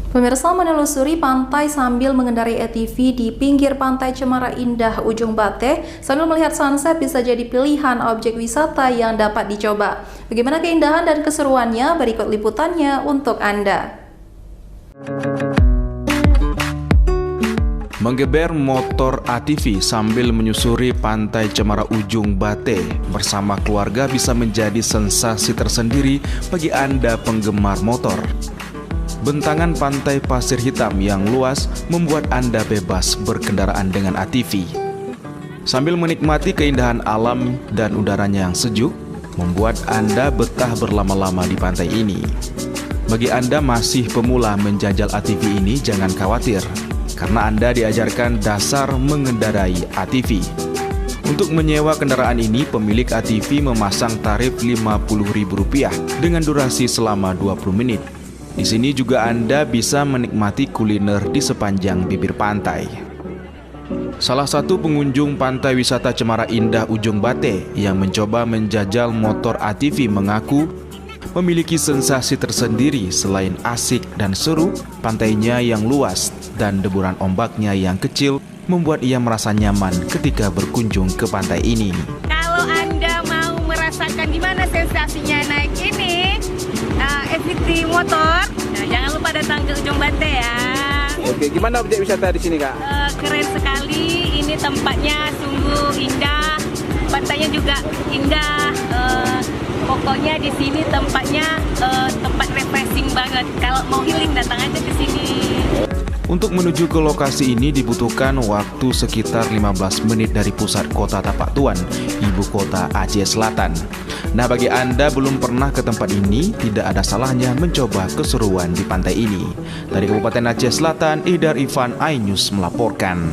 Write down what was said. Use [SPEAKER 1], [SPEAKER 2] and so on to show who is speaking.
[SPEAKER 1] Pemirsa menelusuri pantai sambil mengendarai ATV di pinggir pantai Cemara Indah Ujung Bate sambil melihat sunset bisa jadi pilihan objek wisata yang dapat dicoba. Bagaimana keindahan dan keseruannya? Berikut liputannya untuk Anda.
[SPEAKER 2] Menggeber motor ATV sambil menyusuri pantai Cemara Ujung Bate bersama keluarga bisa menjadi sensasi tersendiri bagi Anda penggemar motor. Bentangan pantai pasir hitam yang luas membuat Anda bebas berkendaraan dengan ATV. Sambil menikmati keindahan alam dan udaranya yang sejuk, membuat Anda betah berlama-lama di pantai ini. Bagi Anda masih pemula menjajal ATV ini, jangan khawatir, karena Anda diajarkan dasar mengendarai ATV. Untuk menyewa kendaraan ini, pemilik ATV memasang tarif Rp50.000 dengan durasi selama 20 menit. Di sini juga Anda bisa menikmati kuliner di sepanjang bibir pantai. Salah satu pengunjung pantai wisata Cemara Indah Ujung Bate yang mencoba menjajal motor ATV mengaku memiliki sensasi tersendiri. Selain asik dan seru, pantainya yang luas dan deburan ombaknya yang kecil membuat ia merasa nyaman ketika berkunjung ke pantai ini.
[SPEAKER 3] Kalau Anda mau merasakan gimana sensasinya naik ini ATV motor, jangan lupa datang ke Ujung Bate ya.
[SPEAKER 4] Oke, gimana objek wisata di sini, Kak?
[SPEAKER 3] Keren sekali, ini tempatnya sungguh indah, pantainya juga indah. Pokoknya di sini tempatnya tempat refreshing banget. Kalau mau healing datang aja ke sini.
[SPEAKER 2] Untuk menuju ke lokasi ini dibutuhkan waktu sekitar 15 menit dari pusat kota Tapak Tuan, ibu kota Aceh Selatan. Nah, bagi Anda belum pernah ke tempat ini, tidak ada salahnya mencoba keseruan di pantai ini. Dari Kabupaten Aceh Selatan, Idar Ivan, iNews melaporkan.